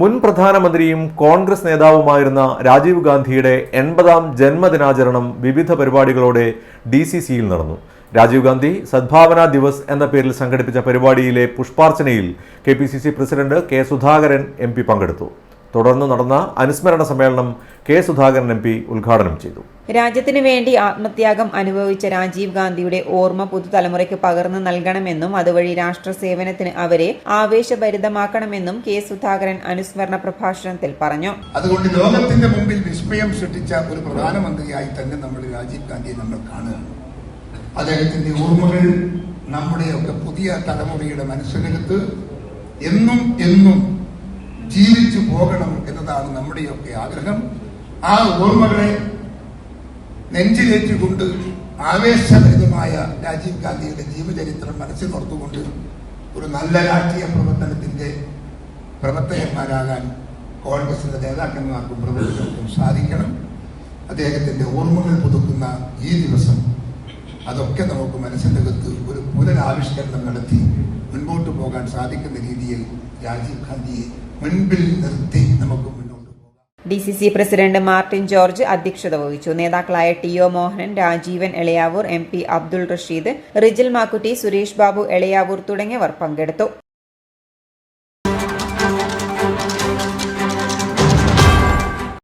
മുൻ പ്രധാനമന്ത്രിയും കോൺഗ്രസ് നേതാവുമായിരുന്ന രാജീവ് ഗാന്ധിയുടെ 80ാം ജന്മദിനാചരണം വിവിധ പരിപാടികളോടെ DCCയിൽ നടന്നു. രാജീവ് ഗാന്ധി സദ്ഭാവന ദിവസ് എന്ന പേരിൽ സംഘടിപ്പിച്ച പരിപാടിയിലെ പുഷ്പാർച്ചനയിൽ KPCC president K. Sudhakaran MP പങ്കെടുത്തു. തുടർന്ന് നടന്ന അനുസ്മരണ സമ്മേളനം K. സുധാകരൻ MP ഉദ്ഘാടനം ചെയ്തു. രാജ്യത്തിന് വേണ്ടി ആത്മത്യാഗം അനുഭവിച്ച രാജീവ് ഗാന്ധിയുടെ ഓർമ്മ പുതുതലമുറയ്ക്ക് പകർന്നു നൽകണമെന്നും അതുവഴി രാഷ്ട്ര സേവനത്തിന് അവരെ ആവേശഭരിതമാക്കണമെന്നും K. സുധാകരൻ അനുസ്മരണ പ്രഭാഷണത്തിൽ പറഞ്ഞു. അതുകൊണ്ട് ലോകത്തിന്റെ മുമ്പിൽ വിസ്മയം സൃഷ്ടിച്ച ഒരു പ്രധാനമന്ത്രിയായി തന്നെ നമ്മൾ രാജീവ് ഗാന്ധിയെ നമ്മൾ കാണുകയാണ്. അദ്ദേഹത്തിന്റെ ഓർമ്മകൾ നമ്മുടെയൊക്കെ പുതിയ തലമുറയുടെ മനസ്സിനകത്ത് എന്നും എന്നും ജീവിച്ചു പോകണം എന്നതാണ് നമ്മുടെയൊക്കെ ആഗ്രഹം. ആ ഓർമ്മകളെ നെഞ്ചിലേറ്റുകൊണ്ട് ആവേശഭരിതമായ രാജീവ് ഗാന്ധിയുടെ ജീവചരിത്രം മനസ്സിൽ ഓർത്തുകൊണ്ട് ഒരു നല്ല രാഷ്ട്രീയ പ്രവർത്തനത്തിന്റെ പ്രവർത്തകന്മാരാകാൻ കോൺഗ്രസിന്റെ നേതാക്കന്മാർക്കും പ്രവർത്തകർക്കും സാധിക്കണം. അദ്ദേഹത്തിന്റെ ഓർമ്മകൾ പുതുക്കുന്ന ഈ ദിവസം അതൊക്കെ നമുക്ക് മനസ്സിൻ്റെ അകത്ത് ഒരു പുനരാവിഷ്കരണം നടത്തി മുൻപോട്ട് പോകാൻ സാധിക്കുന്ന രീതിയിൽ രാജീവ് ഗാന്ധിയെ മുൻപിൽ നിർത്തി നമുക്ക് മുന്നോട്ട് പോകാം. DCC പ്രസിഡന്റ് മാർട്ടിൻ ജോർജ് അധ്യക്ഷത വഹിച്ചു. നേതാക്കളായ TO മോഹനൻ, രാജീവൻ എളയാവൂർ, MP അബ്ദുൾ റഷീദ്, റിജിൽ മാക്കുറ്റി, സുരേഷ് ബാബു എളയാവൂർ തുടങ്ങിയവർ പങ്കെടുത്തു.